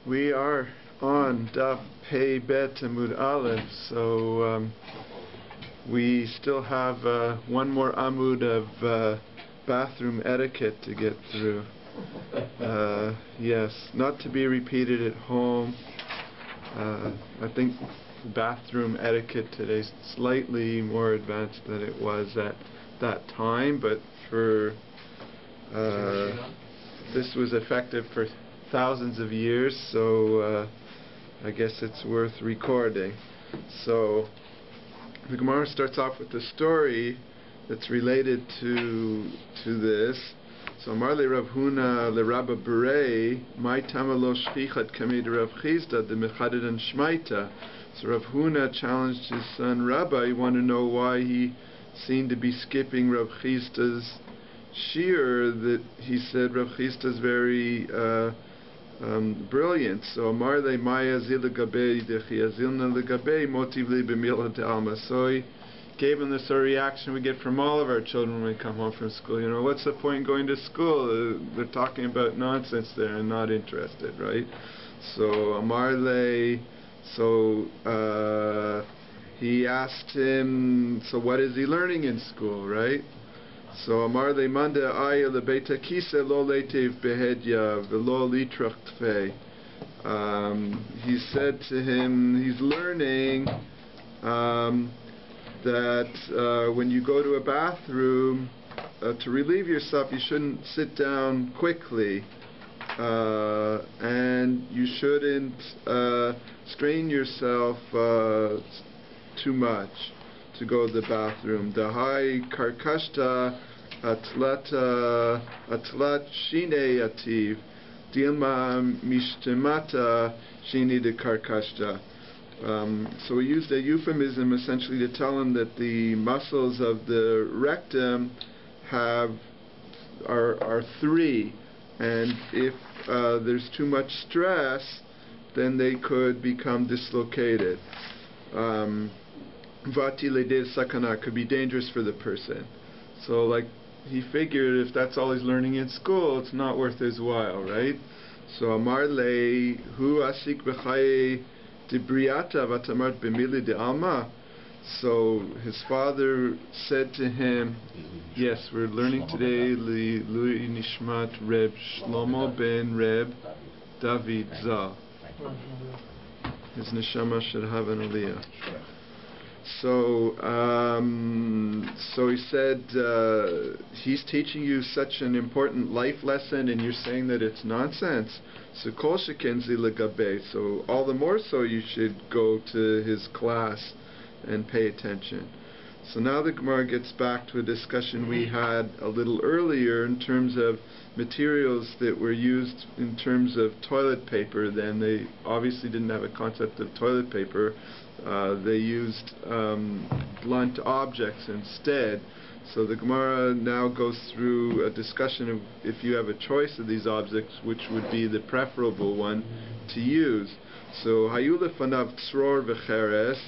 We are on DAF TB SHB, so we still have one more amud of bathroom etiquette to get through. Yes, not to be repeated at home. I think bathroom etiquette today is slightly more advanced than it was at that time, but for this was effective for thousands of years, so I guess it's worth recording. So the Gemara starts off with a story that's related to this. So Amar le Rav Huna le Rabba Berei, my tamalo shchichat kamid Rav Chizda de mechadedan shmaita. So Rav Huna challenged his son Rabbi. You want to know why he seemed to be skipping Rav Chizda's shiur? That he said Rav Chizda's very brilliant. So Amar le Maya zil legabe dechi azilna legabe motiv le b'mila de'alma. So he gave him the sort of reaction we get from all of our children when we come home from school. You know, what's the point in going to school? They're talking about nonsense there and not interested, right? So Amar le, he asked him, so what is he learning in school, right? So Amar le manda aya le BAYT kise lo letiv behedya velo litracht fe. He said to him, he's learning that when you go to a bathroom, to relieve yourself, you shouldn't sit down quickly, and you shouldn't strain yourself too much to go to the bathroom. Dahai karkashta atlat shine ativ dilma mishtemata shini de karkashta. So we used a euphemism essentially to tell him that the muscles of the rectum are three, and if there's too much stress, then they could become dislocated. Vati lede sakana, could be dangerous for the person. So like he figured if that's all he's learning in school, it's not worth his while, right? So Amar le hu asik b'chaye Dibriata vatamart b'mili de alma. So his father said to him, yes, we're learning today Lui Nishmat Reb Shlomo ben Reb David Zal. His neshama should have an aliyah. So he said, he's teaching you such an important life lesson and you're saying that it's nonsense. So kol shekenzi legabe, so all the more so you should go to his class and pay attention. So now the Gemara gets back to a discussion we had a little earlier in terms of materials that were used in terms of toilet paper. Then they obviously didn't have a concept of toilet paper. They used blunt objects instead. So the Gemara now goes through a discussion of if you have a choice of these objects, which would be the preferable one to use. So hayu lefanav tzror v'cheres,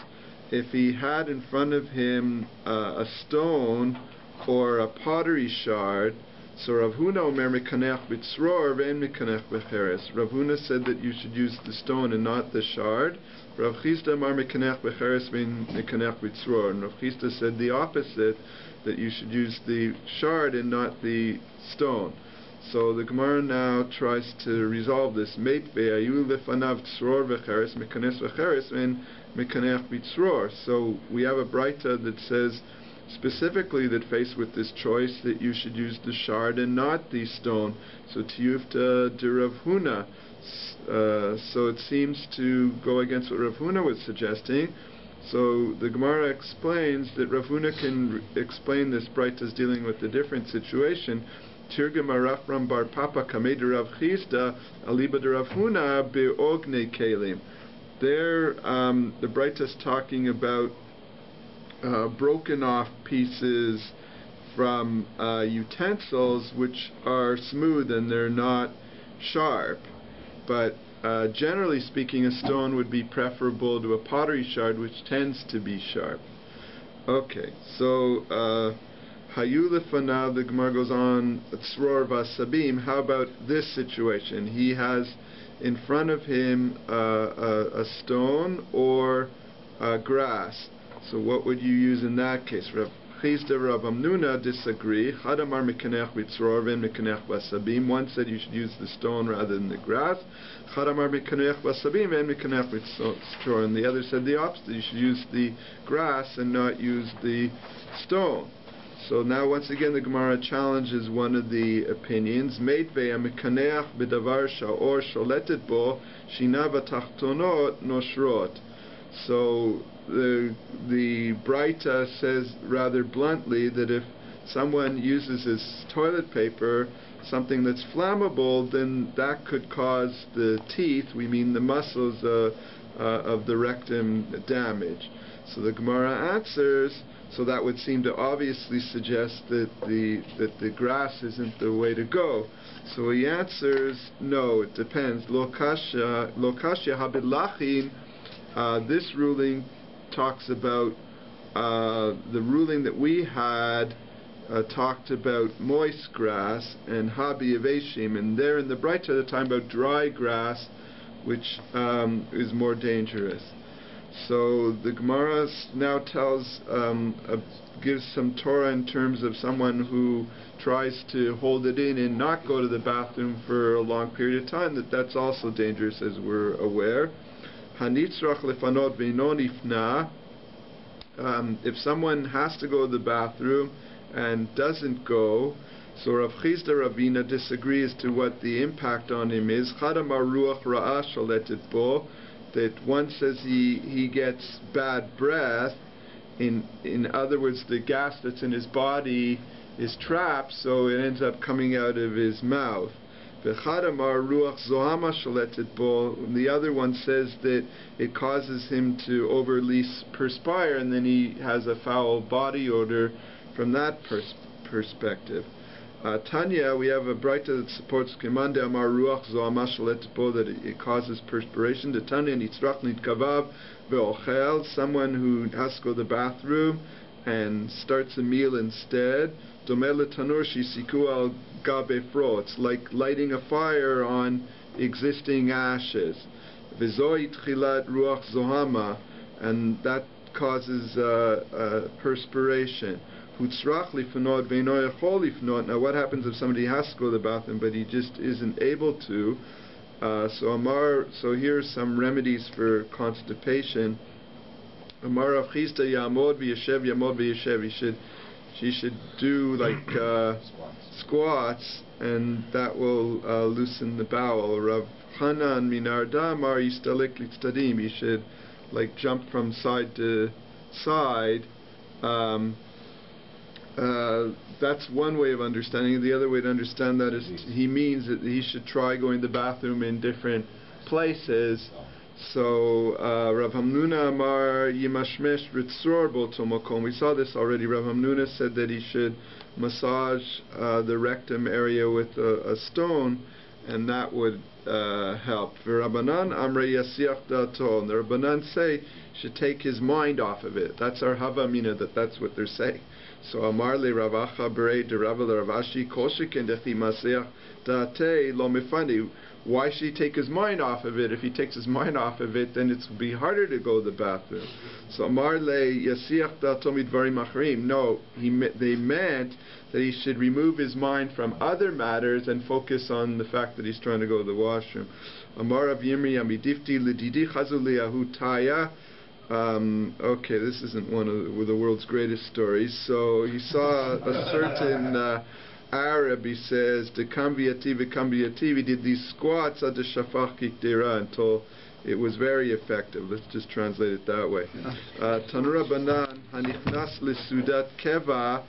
if he had in front of him a stone or a pottery shard. So Rav Huna omer mekanech b'tzror ve'en mekanech b'cheres. Rav Huna said that you should use the stone and not the shard. Rav Chizda amar mekanech b'cheres ve'en mekanech b'tzror. And Rav Chizda said the opposite, that you should use the shard and not the stone. So the Gemara now tries to resolve this. Meit ve'ayu lefanav tzror v'cheres mekanes v'cheres ve'en mekanech b'tzror. So we have a Braita that says specifically that faced with this choice that you should use the shard and not the stone. So tiyufta de Rav Huna. So it seems to go against what Rav Huna was suggesting. So the Gemara explains that Rav Huna can explain this Braita as dealing with a different situation. Tirgem Arafram bar Papa Kamed Rav Chizda Aliba de Rav Huna be'ogne kelim. There, the Braita is talking about broken off pieces from utensils which are smooth and they're not sharp. But generally speaking, a stone would be preferable to a pottery shard, which tends to be sharp. Okay, so Hayu lefanav, the Gemara goes on, tzror vasabim. How about this situation? He has in front of him a stone or grass. So what would you use in that case? Rav Chizda, Rav Amnuna disagree. Chadamar mekanech b'tzrorvin mekanech b'sabim. One said you should use the stone rather than the grass. Chadamar mekanech b'sabim and mekanech b'tzrorvin. The other said the opposite. You should use the grass and not use the stone. So now once again the Gemara challenges one of the opinions. Meitveya mekanech b'davar sha'or sholetet bo shina v'tachtonot noshrot. So the Braita says rather bluntly that if someone uses as toilet paper something that's flammable, then that could cause the teeth, we mean the muscles of the rectum, damage. So the Gemara answers, so that would seem to obviously suggest that the grass isn't the way to go. So he answers, no, it depends. Lo kashya habidlachin. This ruling talks about the ruling that we had talked about moist grass and habi aveshim, and there in the Braita at the time about dry grass, which is more dangerous. So the Gemara now gives some Torah in terms of someone who tries to hold it in and not go to the bathroom for a long period of time, that's also dangerous, as we're aware. Hanitzrach lefanot ve'ino nifna. If someone has to go to the bathroom and doesn't go, so Rav Chizda Ravina disagree as to what the impact on him is. Chadamar ruach ra'ah sholetet bo, that one says he gets bad breath. In other words, the gas that's in his body is trapped, so it ends up coming out of his mouth. V'chadamar ruach zohama sholetet bo. The other one says that it causes him to overly perspire, and then he has a foul body odor from that perspective. Tanya, we have a Braita that supports Kimande Amar Ruach Zohama Sholetet Bo, that it causes perspiration. The Tanya Nitzrach Nitkavav Ve'ochel, someone who has to go to the bathroom and starts a meal instead. Domele Tanur Shisiku Al Gabe Fro, it's like lighting a fire on existing ashes. V'zoi Tchilat Ruach Zohama, and that causes perspiration. Now what happens if somebody has to go to the bathroom but he just isn't able to? So here's some remedies for constipation. Amar Rav Chizda yamod v'yeshev yamod v'yeshev. She should do like squats, and that will loosen the bowel. Rav Hanan minarda amar yistalik litztadim. You should like jump from side to side. That's one way of understanding it. The other way to understand that is he means that he should try going to the bathroom in different places. So Rav Hamnuna Amar Yimashmesh Ritzror Boto Mokom. We saw this already. Rav Hamnuna said that he should massage the rectum area with a stone, and that would help. V'Rabbanan Amrei Yasiach Da'ato. The Rabbanan say should take his mind off of it. That's our Havamina, that's what they're saying. So Amar le Ravacha Berei de Rava le Ravashi Koshikin Dechi Maseach Da'ate Lo Mefani. Why should he take his mind off of it? If he takes his mind off of it, then it will be harder to go to the bathroom. So Amar le Yasiach Da'ato Midvarim Achrim. No, they meant that he should remove his mind from other matters and focus on the fact that he's trying to go to the washroom. Amar Rav Yirmi Amidifti Lididi Chazu Liyahu Taya. Okay, this isn't one of the world's greatest stories. So he saw a certain Arab, he says, he did these squats at the Shafach Kikdira until it was very effective. Let's just translate it that way. Tanura Banan, Hanichnas Lisudat Keva,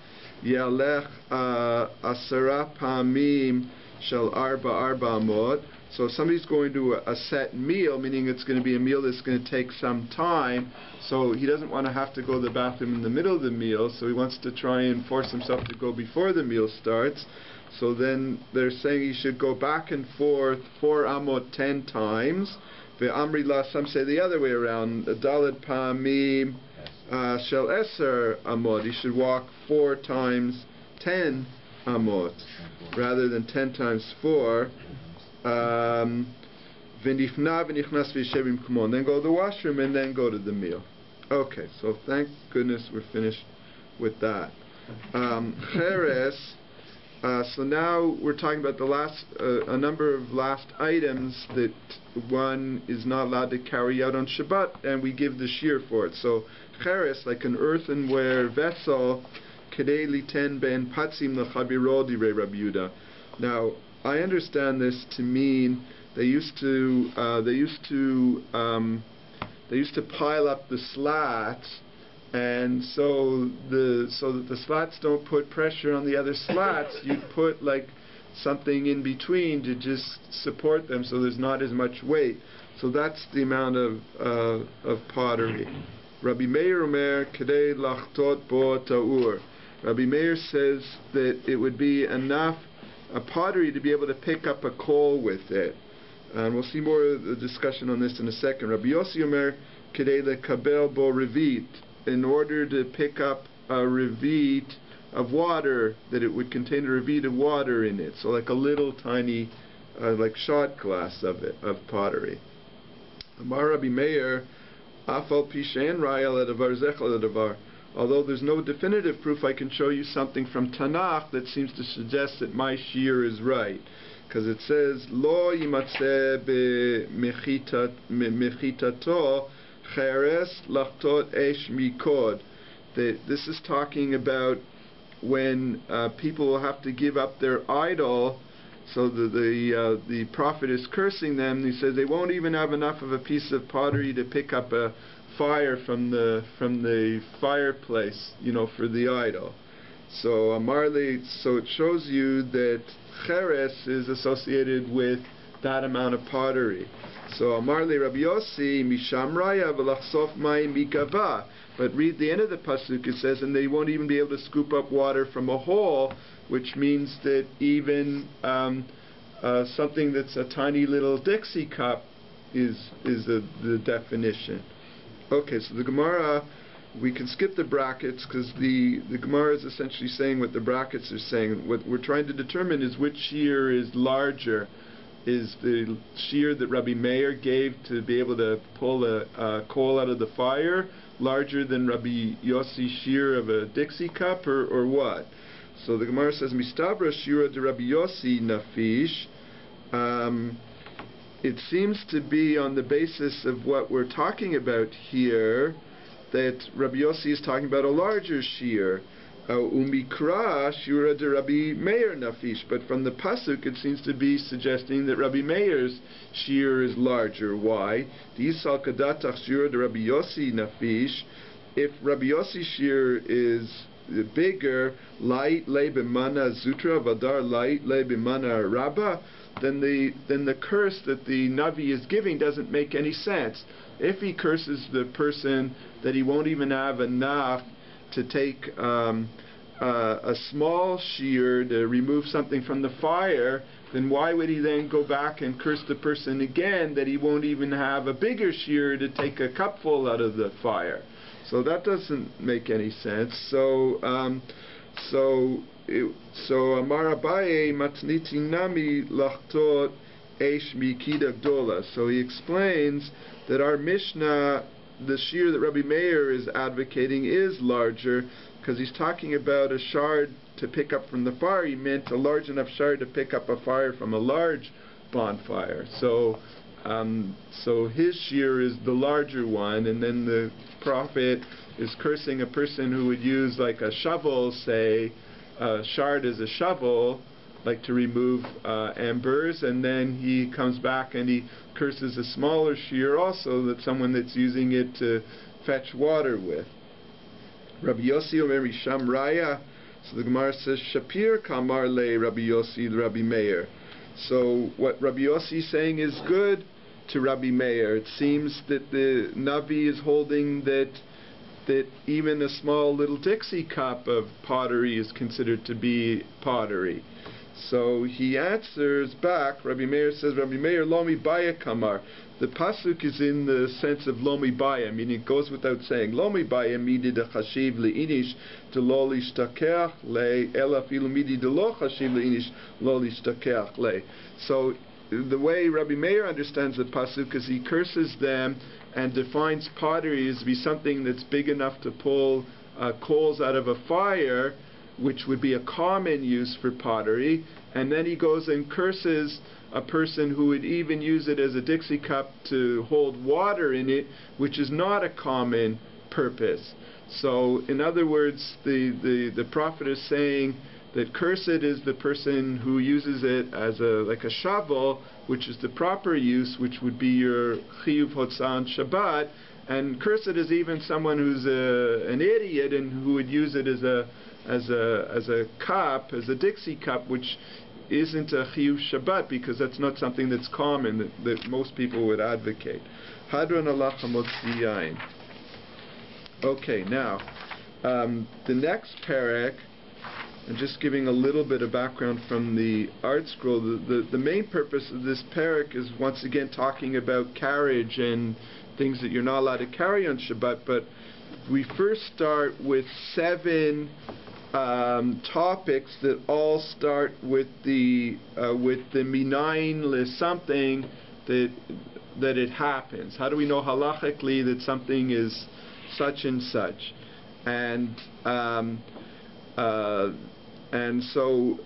Yalech Asara Pamim Shel Arba Amot. So if somebody's going to a set meal, meaning it's going to be a meal that's going to take some time, so he doesn't want to have to go to the bathroom in the middle of the meal, so he wants to try and force himself to go before the meal starts. So then they're saying he should go back and forth 4 amot 10 times. Ve'amri, some say the other way around. Dalet pa'amim shel eser amot. He should walk 4 times 10 amot rather than 10 times 4. V'nifna v'nichnas v'yeshev b'mkomo, and then go to the washroom and then go to the meal. Okay, so thank goodness we're finished with that. Cheres. So now we're talking about the last, a number of last items that one is not allowed to carry out on Shabbat, and we give the shear for it. So cheres, like an earthenware vessel, kedei liten ben patzim lechabiro direi Rabbi Yehuda. Now I understand this to mean they used to pile up the slats. And so that the slats don't put pressure on the other slats, you'd put like something in between to just support them, so there's not as much weight. So that's the amount of pottery. Rabbi Meir Omer Kedei Lachtot Bo Ta'ur. Rabbi Meir says that it would be enough a pottery to be able to pick up a coal with it. And we'll see more of the discussion on this in a second. Rabbi Yossi Omer Kedei Lekabel Bo Revit. In order to pick up a revit of water, that it would contain a revit of water in it, so like a little tiny, like shot glass of pottery. Amar Rabbi Meir, Afal Pishen Rayal Edavar Zechel Edavar. Although there's no definitive proof, I can show you something from Tanakh that seems to suggest that my shear is right, because it says Lo yimatzeh b'mechitato Cheres lachtot esh mikod. This is talking about when people will have to give up their idol. So the prophet is cursing them. He says they won't even have enough of a piece of pottery to pick up a fire from the fireplace, for the idol. So Amarli, so it shows you that Cheres is associated with that amount of pottery. So Amarli Rabbi Yossi Misham Raya v'lachsof mayim mikava. But read the end of the pasuk. It says, and they won't even be able to scoop up water from a hole, which means that even something that's a tiny little Dixie cup is the definition. Okay, so the Gemara, we can skip the brackets because the Gemara is essentially saying what the brackets are saying. What we're trying to determine is which shear is larger. Is the shear that Rabbi Meir gave to be able to pull a coal out of the fire larger than Rabbi Yossi's shear of a Dixie cup, or what? So the Gemara says, Mistabra shira de Rabbi Yossi nafish. It seems to be on the basis of what we're talking about here that Rabbi Yossi is talking about a larger shear. Umikra shura de Rabbi Meir nafish, but from the pasuk it seems to be suggesting that Rabbi Meir's shear is larger. Why? D'isal kadatach shura de Rabbi Yossi nafish. If Rabbi Yossi's shear is bigger, light le b'mana zutra vadar light le b'mana rabba, then the curse that the Navi is giving doesn't make any sense. If he curses the person that he won't even have enough to take a small shear to remove something from the fire, then why would he then go back and curse the person again that he won't even have a bigger shear to take a cupful out of the fire? So that doesn't make any sense. So Amar Abaye matniti nami lachtot esh mikida gdola. So he explains that our Mishnah, the shear that Rabbi Meir is advocating, is larger because he's talking about a shard to pick up from the fire. He meant a large enough shard to pick up a fire from a large bonfire. So his shear is the larger one, and then the prophet is cursing a person who would use like a shovel, say, a shard as a shovel, like to remove embers, and then he comes back and he curses a smaller shear also, that someone that's using it to fetch water with. Rabbi Yossi Omer Misham Raya. So the Gemara says Shapir Kamar Le Rabbi Yossi Rabbi Meir. So what Rabbi Yossi is saying is good to Rabbi Meir. It seems that the Navi is holding that even a small little Dixie cup of pottery is considered to be pottery. So he answers back. Rabbi Meir says, Rabbi Meir Lomi Baya Kamar. The pasuk is in the sense of Lomi Baya, meaning it goes without saying. Lomi Baya midi de chashiv leinish de lo lishtakeach le ela filu midi de lo chashiv leinish lo lishtakeach le. So the way Rabbi Meir understands the pasuk is he curses them and defines pottery as to be something that's big enough to pull coals out of a fire, which would be a common use for pottery, and then he goes and curses a person who would even use it as a Dixie cup to hold water in it, which is not a common purpose. So, in other words, the prophet is saying that cursed is the person who uses it as like a shovel, which is the proper use, which would be your chiyuv hotzah Shabbat, and cursed is even someone who's an idiot and who would use it as a cup, as a Dixie cup, which isn't a chiyuv Shabbat, because that's not something that's common that most people would advocate. Hadron halacha motzi yain. Okay, now the next parak. And just giving a little bit of background from the art scroll, the main purpose of this parak is once again talking about carriage and things that you're not allowed to carry on Shabbat. But we first start with 7 topics that all start with the minayin something that it happens. How do we know halachically that something is such and such? And so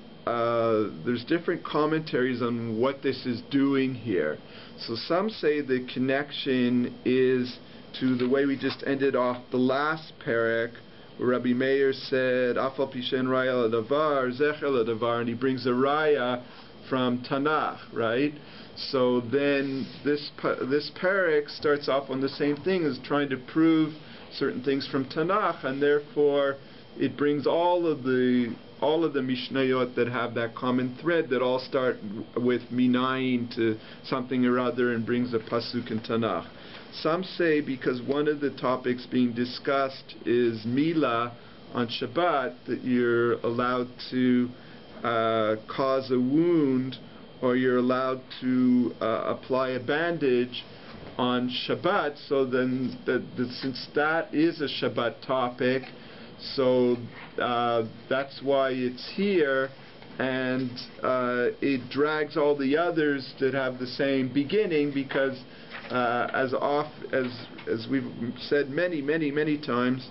there's different commentaries on what this is doing here. So some say the connection is to the way we just ended off the last parak, where Rabbi Meir said, Afal pishen raya l'davar, zecher l'davar, and he brings a raya from Tanakh, right? So then this parak starts off on the same thing as trying to prove certain things from Tanakh, and therefore it brings all of the Mishnayot that have that common thread that all start with minayin to something or other and brings a pasuk in Tanakh. Some say because one of the topics being discussed is Mila on Shabbat, that you're allowed to cause a wound, or you're allowed to apply a bandage on Shabbat. So then, since that is a Shabbat topic, so that's why it's here, and it drags all the others that have the same beginning, because as we've said many times,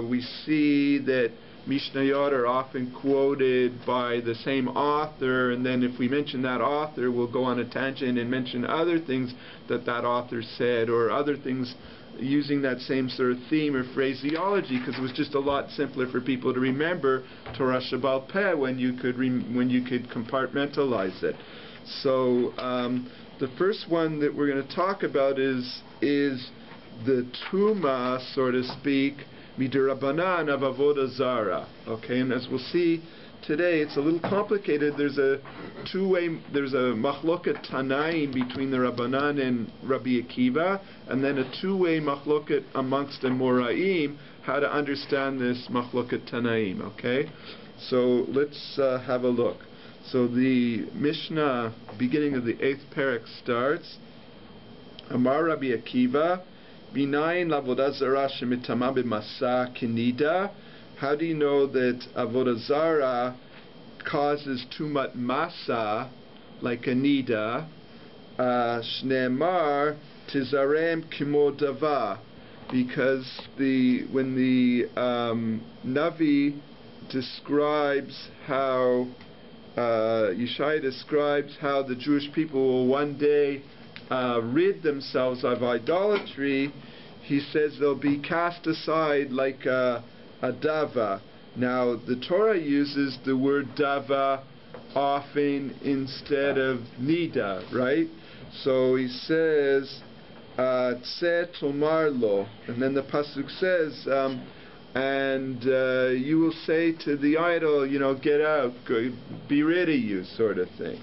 we see that Mishnayot are often quoted by the same author, and then if we mention that author, we'll go on a tangent and mention other things that author said, or other things using that same sort of theme or phraseology, because it was just a lot simpler for people to remember Torah Shabbal Peh when you could compartmentalize it. So the first one that we're going to talk about is the Tuma, so to speak, Midirabanan of Avodah Zara. Okay, and as we'll see today, it's a little complicated. There's a machloket Tanaim between the Rabbanan and Rabbi Akiva, and then a two-way machloket amongst the Moraim, how to understand this machloket Tanaim. Okay, so let's have a look. So the Mishnah, beginning of the 8th parak, starts, Amar Rabbi Akiva, Binayin lavodah zara shemitama b'masa kinida. How do you know that avodah zara causes tumat masa, like a nida? Shneemar tizarem kimo dava, because when the Navi describes how Yeshaya describes how the Jewish people will one day rid themselves of idolatry, he says they'll be cast aside like a dava. Now, the Torah uses the word dava often instead of nida, right? So he says, Tse tomar lo, and then the pasuk says, and you will say to the idol, get out, be rid of you, sort of thing.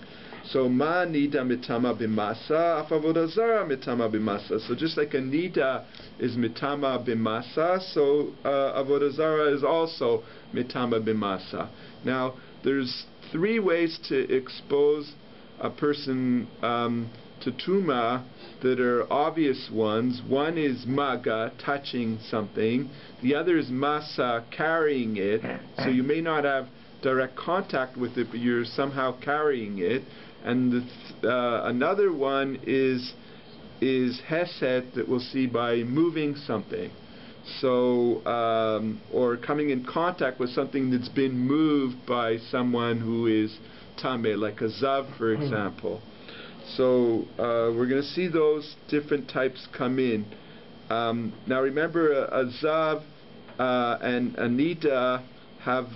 So ma nida mitama b'masa, af avodah zara mitama b'masa. So just like a nida is mitama b'masa, so avodah zara is also mitama b'masa. Now, there's 3 ways to expose a person to tuma that are obvious ones. One is maga, touching something. The other is masa, carrying it. So you may not have direct contact with it, but you're somehow carrying it. And another one is Hesed, that we'll see by moving something. So, or coming in contact with something that's been moved by someone who is Tameh, like a Zav, for example. So, we're going to see those different types come in. Now remember, a Zav and a Nida have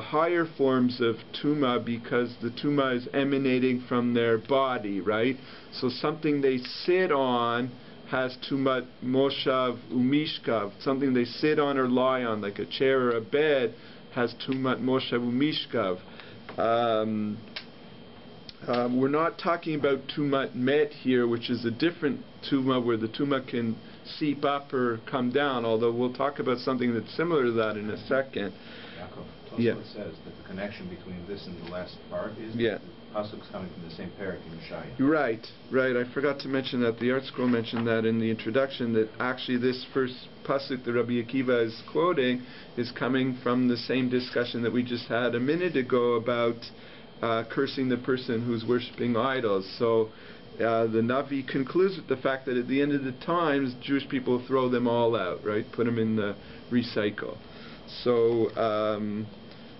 higher forms of Tuma, because the Tuma is emanating from their body, right? So something they sit on has Tumat Moshav Umishkav. Something they sit on or lie on, like a chair or a bed, has Tumat Moshav Umishkav. We're not talking about Tumat Met here, which is a different Tuma, where the Tuma can seep up or come down, although we'll talk about something that's similar to that in a second. Yaakov, says that the connection between this and the last part is that the pasuk's coming from the same parak in Yeshaya. Right. I forgot to mention that. The Art Scroll mentioned that in the introduction, that actually this first pasuk that Rabbi Akiva is quoting is coming from the same discussion that we just had a minute ago about cursing the person who's worshipping idols. So the Navi concludes with the fact that at the end of the times, Jewish people throw them all out, right? Put them in the recycle. So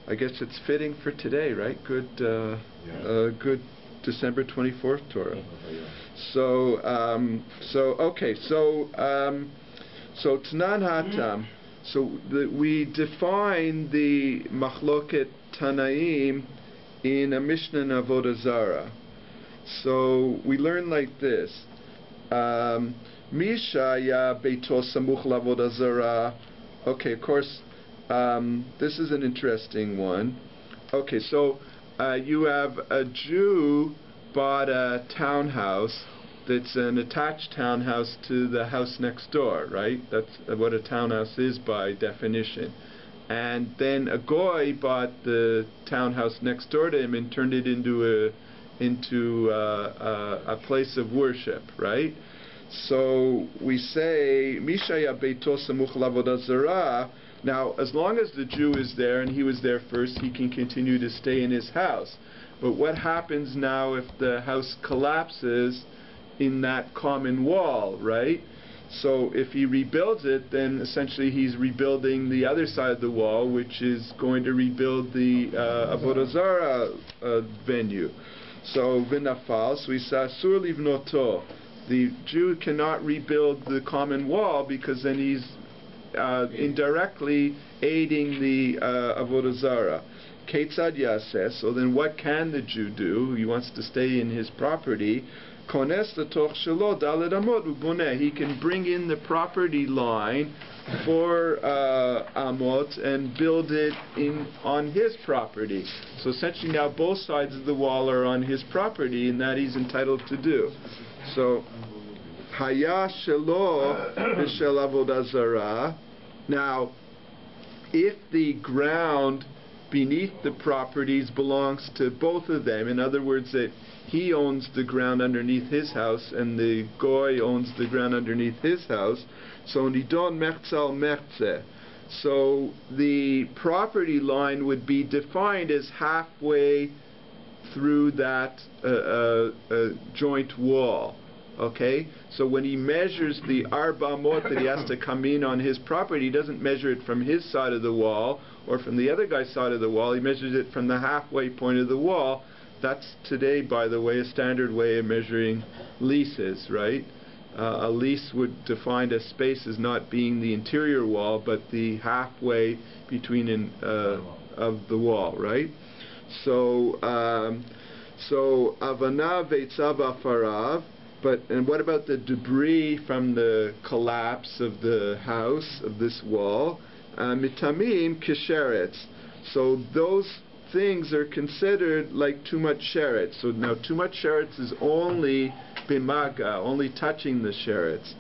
I guess it's fitting for today, right? Good December 24th Torah. So Tanan Hatam. So we define the Machloket Tanaim in a Mishnah in Avodah Zarah. So we learn like this: Misha ya beito samuch lavodah zarah. Okay, of course, this is an interesting one. Okay, so you have a Jew bought a townhouse that's an attached townhouse to the house next door, right? That's what a townhouse is by definition. And then a goy bought the townhouse next door to him and turned it into a place of worship, right? So we say Mishaya Beito Samuch Lavodah Zarah. Now, as long as the Jew is there and he was there first, he can continue to stay in his house. But what happens now if the house collapses in that common wall, right? So if he rebuilds it, then essentially he's rebuilding the other side of the wall, which is going to rebuild the Avodah Zarah venue. So v'nafal, so he says Sur livnoto. The Jew cannot rebuild the common wall, because then he's indirectly aiding the Avodah Zarah. Ketzad yaseh. So then what can the Jew do? He wants to stay in his property. Kones l'toch shelo daled amot uboneh. He can bring in the property line for amot and build it on his property. So essentially now both sides of the wall are on his property, and that he's entitled to do. So haya shelo b'shel avodah zarah. Now, if the ground beneath the properties belongs to both of them, in other words, that he owns the ground underneath his house and the goy owns the ground underneath his house, so nidon mechzal mechze. So the property line would be defined as halfway through that joint wall. Okay? So when he measures the arba mot that he has to come in on his property, he doesn't measure it from his side of the wall or from the other guy's side of the wall. He measures it from the halfway point of the wall. That's today, by the way, a standard way of measuring leases, right? A lease would define a space as not being the interior wall, but the halfway between of the wall, right? So avana ve'tzav afarav. And what about the debris from the collapse of the house, of this wall? Mitamim kisheretz. So those things are considered like too much sheretz. So now too much sheretz is only bimaga, only touching the sheretz.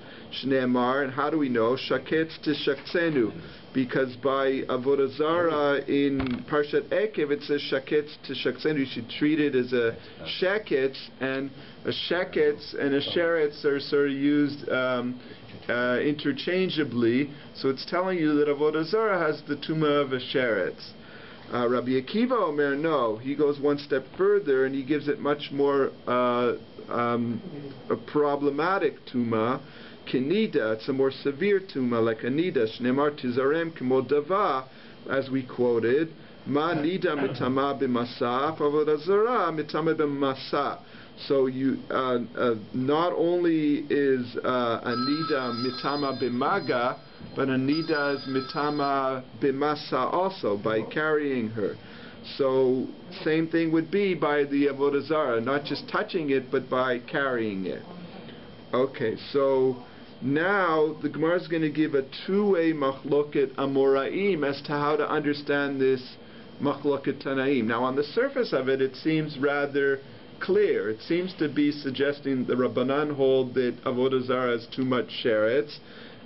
Shneemar, and how do we know? Shaketz tishaktzenu. Because by Avodah Zarah in Parshat Ekev it says Shaketz tishaktzenu. You should treat it as a sheketz, and a sheketz and a sheretz are sort of used interchangeably. So it's telling you that Avodah Zarah has the tumah of a sheretz. Rabbi Akiva Omer, no, he goes one step further and he gives it much more a problematic tuma. Kenida, it's a more severe tuma, like a nida. Shnemar tizarem kemo dava, as we quoted. Ma nida mitama b'masa, avodah zara mitama b'masa. So you not only is a nida mitama b'maga, but a nida is mitama b'masa also, by carrying her. So same thing would be by the avodah zara, not just touching it, but by carrying it. Okay, so now the Gemara is going to give a two-way machloket amoraim as to how to understand this machloket tanaim. Now on the surface of it, it seems rather clear. It seems to be suggesting the Rabbanan hold that avodah zara is too much sheretz,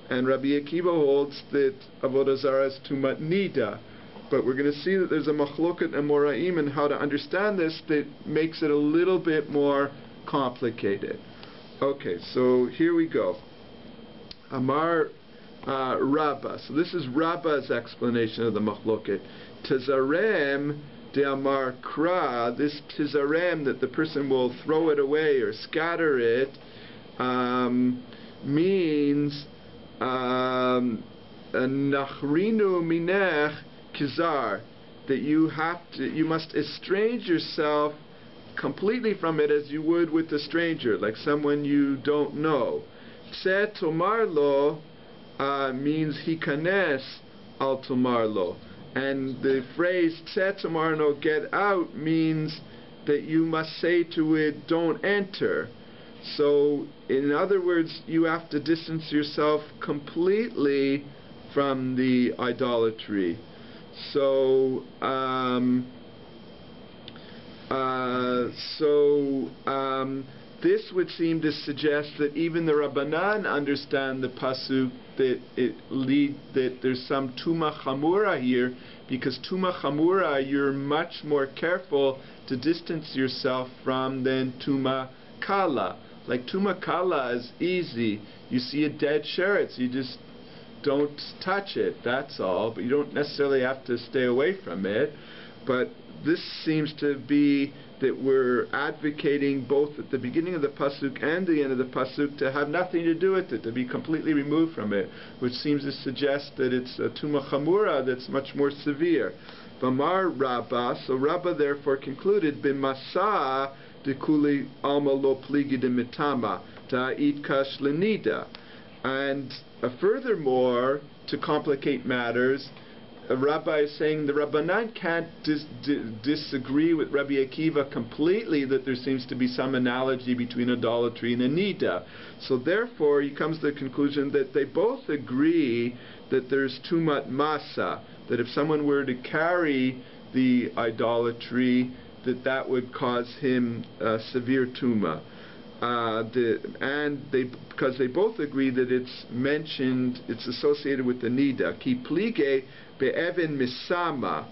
and Rabbi Akiva holds that avodah zara is too much nida. But we're going to see that there's a machloket amoraim and how to understand this that makes it a little bit more complicated. Okay, so here we go. Amar Rabba. So this is Rabba's explanation of the machloket. Tizarem de Amar Kra. This tizarem, that the person will throw it away or scatter it, means nachrinu minech kizar, that you must estrange yourself completely from it as you would with a stranger, like someone you don't know. Tse tomar lo means hikanes al tomar lo, and the phrase tse tomar lo, get out, means that you must say to it, don't enter. So in other words, you have to distance yourself completely from the idolatry. So this would seem to suggest that even the Rabbanan understand the pasuk that there's some tuma chamura here, because tuma chamura you're much more careful to distance yourself from than tuma kala. Like tuma kala is easy. You see a dead sheretz, you just don't touch it, that's all, but you don't necessarily have to stay away from it. But this seems to be that we're advocating both at the beginning of the pasuk and the end of the pasuk to have nothing to do with it, to be completely removed from it, which seems to suggest that it's a tuma chamura that's much more severe. V'amar Rabba, so Rabba therefore concluded, b'masa dekuli alma lo pligi de mitama ta'it kash lenida. And furthermore, to complicate matters, a rabbi is saying the Rabbanan can't disagree with Rabbi Akiva completely, that there seems to be some analogy between idolatry and a nida. So therefore, he comes to the conclusion that they both agree that there's tumat masa, that if someone were to carry the idolatry, that would cause him severe tuma. Because they both agree that it's mentioned, it's associated with the nida. Ki plige be'evin misama.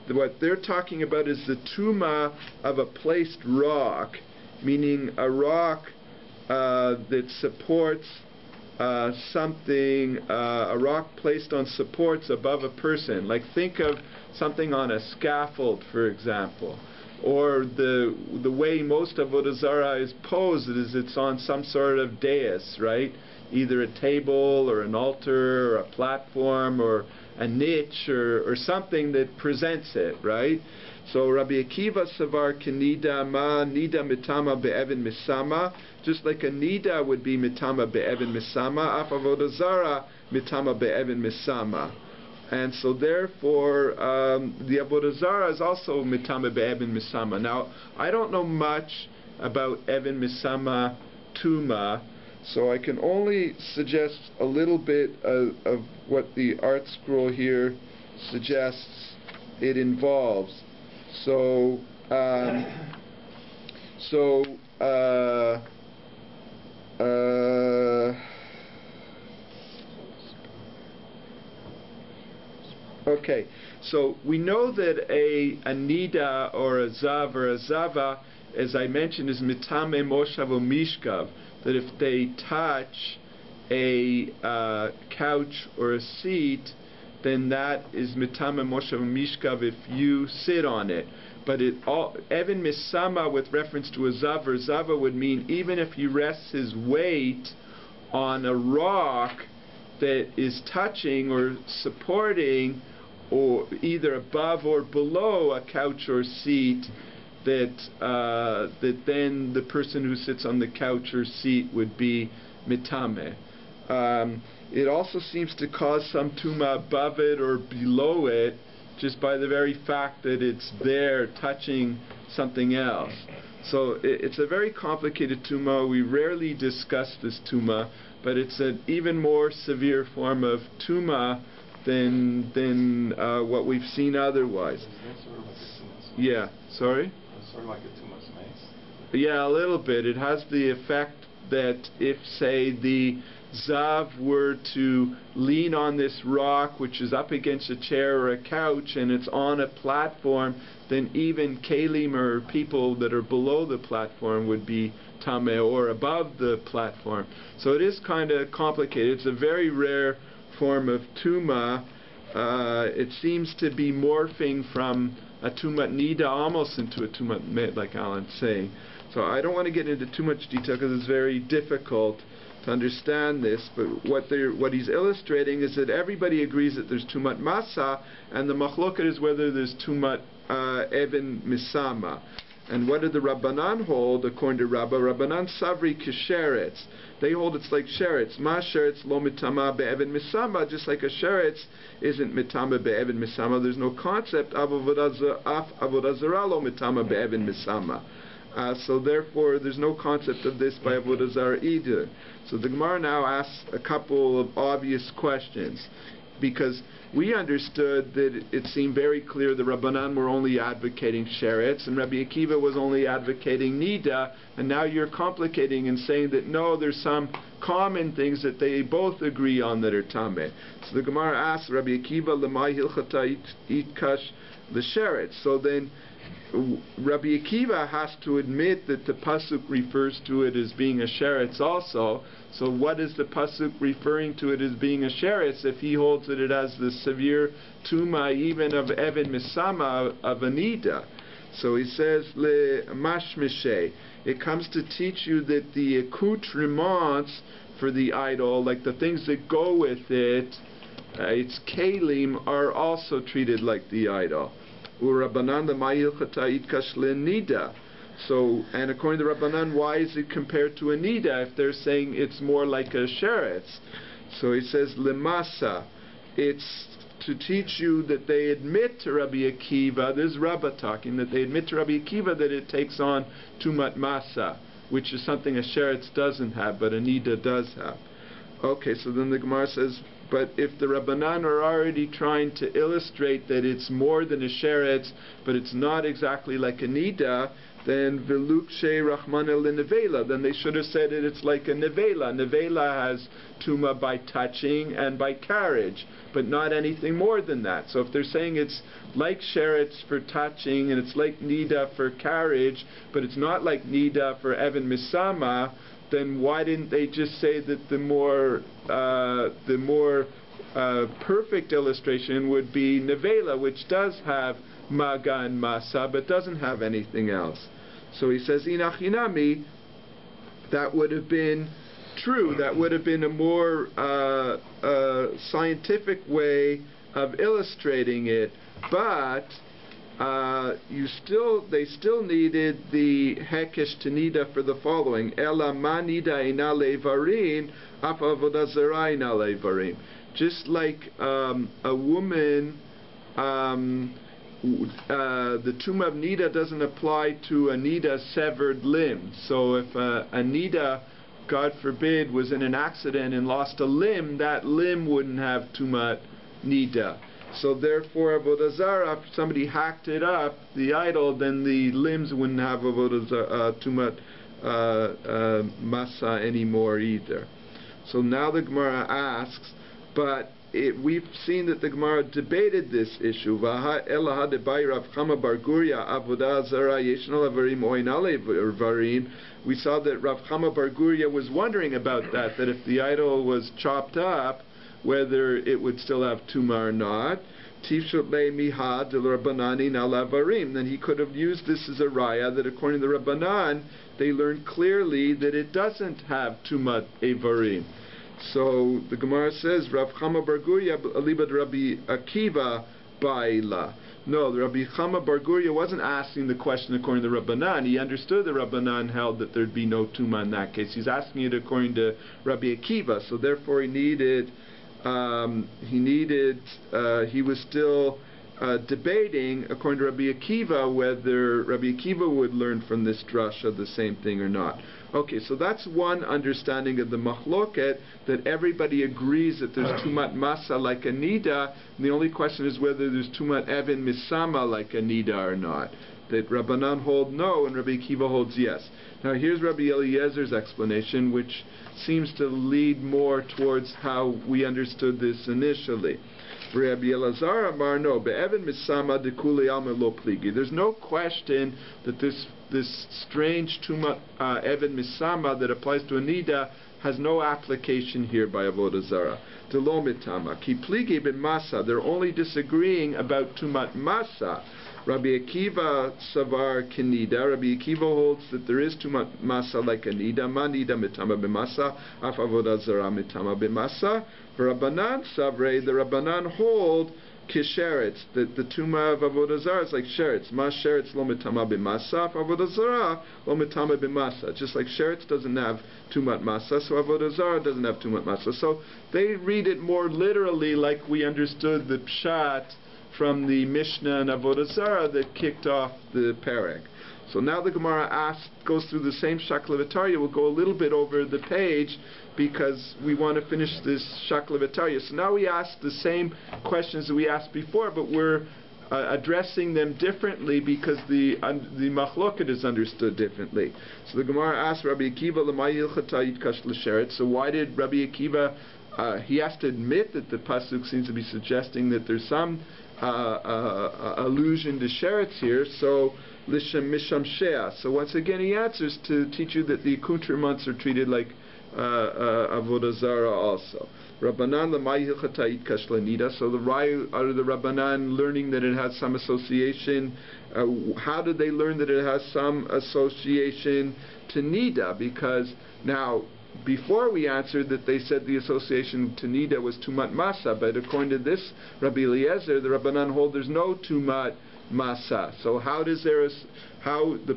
What they're talking about is the tuma of a placed rock, meaning a rock that supports something, a rock placed on supports above a person. Like think of something on a scaffold, for example. Or the way most of avodah zara is posed is it's on some sort of dais, right? Either a table or an altar or a platform or a niche or something that presents it, right? So Rabbi Akiva savar kenida ma nida mitama be'evin misama, just like a nida would be mitama be'evin misama, af avodah zara mitama be'evin misama. And so therefore, the avodah zara is also mitama be'evin misama. Now, I don't know much about evin misama tuma, so I can only suggest a little bit of what the art scroll here suggests it involves. So, okay, so we know that a nida or a zav or a zava, as I mentioned, is mitame moshav o mishkav, that if they touch a couch or a seat, then that is mitama moshav mishkav if you sit on it. But even misama with reference to a zava would mean even if he rests his weight on a rock that is touching or supporting or either above or below a couch or seat, that then the person who sits on the couch or seat would be mitame. It also seems to cause some tuma above it or below it, just by the very fact that it's there touching something else. So it's a very complicated tuma. We rarely discuss this tuma, but it's an even more severe form of tuma than what we've seen otherwise. Yeah, sorry? Sort of like a tumas mace? Yeah, a little bit. It has the effect that if, say, the Zav were to lean on this rock which is up against a chair or a couch and it's on a platform, then even Kalim or people that are below the platform would be Tameh or above the platform. So it is kind of complicated. It's a very rare form of Tuma. It seems to be morphing from a Tumat Nida almost into a Tumat Met, like Alan's saying. So I don't want to get into too much detail because it's very difficult to understand this, but what he's illustrating is that everybody agrees that there's Tumat Masa, and the Machloket is whether there's Tumat Even Misama. And what did the Rabbanan hold? According to Rabbanan Savri Kisheretz. They hold it's like sheretz. Ma sheretz lo mitama be'even misama. Just like a sheretz isn't mitama be'even misama. There's no concept of avodah zarah lo mitama be'even misama. So therefore, there's no concept of this by avodah zarah either. So the Gemara now asks a couple of obvious questions, because we understood that it seemed very clear the Rabbanan were only advocating sheretz and Rabbi Akiva was only advocating nida, and now you're complicating and saying that no, there's some common things that they both agree on that are tameh. So the Gemara asks Rabbi Akiva lemai hilchata itkash l'sheretz. So then Rabbi Akiva has to admit that the pasuk refers to it as being a sheretz also. So what is the pasuk referring to it as being a sheretz if he holds that it has the severe tuma even of even misama of anida? So he says le mashmishe. It comes to teach you that the accoutrements for the idol, like the things that go with it, its kalim, are also treated like the idol. Urabanan l'mayilchata itkash le'nida. So, and according to Rabbanan, why is it compared to a nida if they're saying it's more like a sheretz? So he says lemasa. It's to teach you that they admit to Rabbi Akiva, this is Rabbah talking, that they admit to Rabbi Akiva that it takes on tumat masa, which is something a sheretz doesn't have, but a nida does have. Okay, so then the Gemara says, but if the Rabbanan are already trying to illustrate that it's more than a sheretz, but it's not exactly like a nida, then velukshe rachmana lenevela, then they should have said that it's like a nevela. Nevela has tuma by touching and by carriage, but not anything more than that. So if they're saying it's like sheretz for touching and it's like nida for carriage, but it's not like nida for even misama, then why didn't they just say that the more perfect illustration would be nevela, which does have maga and masa, but doesn't have anything else? So he says, inachinami, that would have been true. That would have been a more scientific way of illustrating it. But they still needed the hekesh to nida for the following: Ela ma nida ina levarim, af avodah zarah ina levarim. Just like a woman, the tumah of nida doesn't apply to a nida severed limb. So if a nida, God forbid, was in an accident and lost a limb, that limb wouldn't have tumat nida. So therefore, avodah zarah, if somebody hacked it up, the idol, then the limbs wouldn't have avodah zarah, tumat masa anymore either. So now the Gemara asks, but we've seen that the Gemara debated this issue. We saw that Rav Chama Bar Guria was wondering about that if the idol was chopped up, whether it would still have tuma or not. Then he could have used this as a raya that according to the Rabbanan, they learned clearly that it doesn't have tumat evarim. So the Gemara says, Rav Chama Bar Guria alibad Rabbi Akiva ba'ila. No, the Rabbi Chama Bar Guria wasn't asking the question according to the Rabbanan. He understood the Rabbanan held that there'd be no tuma in that case. He's asking it according to Rabbi Akiva. So therefore he was still debating according to Rabbi Akiva whether Rabbi Akiva would learn from this drasha the same thing or not. Okay, so that's one understanding of the machloket, that everybody agrees that there's tumat masa like a nida, and the only question is whether there's tumat even misama like a nida or not. That Rabbanan hold no and Rabbi Akiva holds yes. Now here's Rabbi Eliezer's explanation, which seems to lead more towards how we understood this initially. Rabbi Elazar Amar no be'evan misama dekuli alma lo pligi. There's no question that this strange tuma evan misama that applies to a nida has no application here by avodah zara. Delo mitama ki pligi ben masa. They're only disagreeing about tumat masa. Rabbi Akiva savar kenida. Rabbi Akiva holds that there is tumat masa like a nida. Ma nida mitama b'masa. Af avodah zara mitama b'masa. Rabbanan savre. The Rabbanan hold kisheretz, that the tuma of avodah zara is like sheretz. Ma sheretz lo mitama b'masa. Af avodah zara lo mitama b'masa. Just like sheretz doesn't have tumat masa, so avodah zara doesn't have tumat masa. So they read it more literally, like we understood the pshat from the Mishnah and Avodah Zarah that kicked off the Perek. So now the Gemara goes through the same Shaklavataria. We'll go a little bit over the page because we want to finish this Shaklavataria. So now we ask the same questions that we asked before, but we're addressing them differently because the machloket is understood differently. So the Gemara asks Rabbi Akiva, L'may hilchata yitkash l'sheret. So why did Rabbi Akiva, he has to admit that the pasuk seems to be suggesting that there's some allusion to sheretz here, so lishem misham sheah. So once again he answers to teach you that the accoutrements are treated like avodah zara also. Rabbanan l'may hilchata yitkash l'nida. So the Rai out of the Rabbanan learning that it has some association. How did they learn that it has some association to nida? Because now, before we answered that they said the association to nida was tumat masa, but according to this Rabbi Eliezer, the Rabbanan hold there's no tumat masa. So how the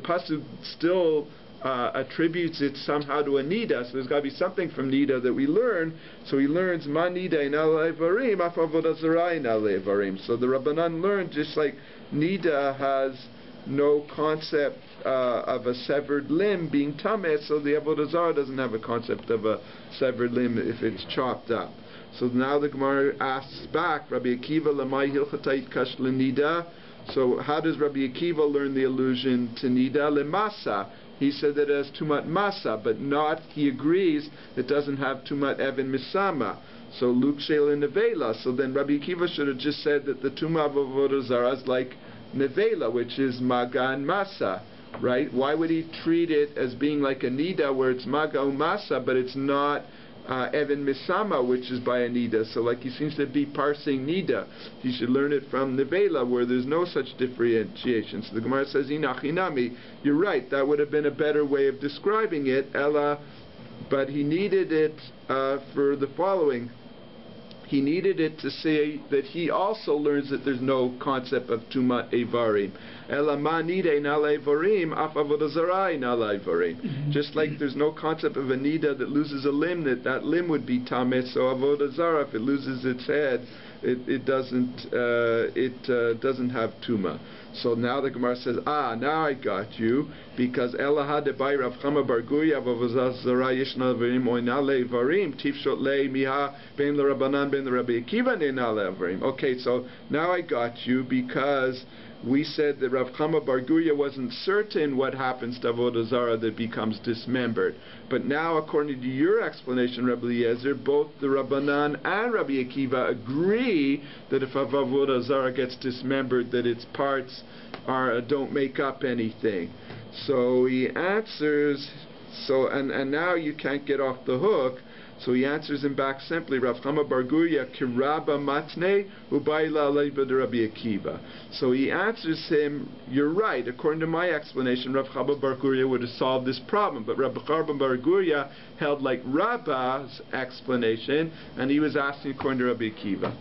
pasuk still attributes it somehow to a nida? So there's got to be something from nida that we learn. So he learns ma nida in alevarim af avodah zara in alevarim. So the Rabbanan learned just like nida has no concept of a severed limb being tameh, so the avodah zara doesn't have a concept of a severed limb if it's chopped up. So now the Gemara asks back, Rabbi Akiva l'may hilchata yitkash l'nida. So how does Rabbi Akiva learn the allusion to nida? Lemasa. He said that it has tumat masa, but not, he agrees, it doesn't have tumat even misama. So lukshel in nevela. So then Rabbi Akiva should have just said that the tumah of avodah zara is like nevela, which is maga and masa, right? Why would he treat it as being like a nida where it's maga and masa, but it's not even misama, which is by a nida? So like he seems to be parsing nida. He should learn it from nevela where there's no such differentiation. So the Gemara says, inachinami, you're right, that would have been a better way of describing it, ella, but he needed it for the following. He needed it to say that he also learns that there's no concept of tumat evarim. Just like there's no concept of a nida that loses a limb, that limb would be tameh. So avodah zara, if it loses its head, it doesn't have tuma. So now the Gemara says, now I got you, because Elaha debai Rav Chama Bar Guria v'avozah zara yishna levarim oina levarim tifshot le miha ben l'Rabbanan ben l'Rabbi Akiva neina levarim. Okay, so now I got you because we said that Rav Chama Bar Guria wasn't certain what happens to avodah zara that becomes dismembered. But now, according to your explanation, Rabbi Eliezer, both the Rabbanan and Rabbi Akiva agree that if avodah zara gets dismembered, that its parts don't make up anything. So he answers, and now you can't get off the hook. So he answers him back simply, Rav Chama bar Gurya kiraba matne ubayla leiva de Rabbi Akiva. So he answers him, you're right, according to my explanation, Rav Chama bar Gurya would have solved this problem, but Rav Chama bar Gurya held like Rabba's explanation, and he was asking according to Rabbi Akiva.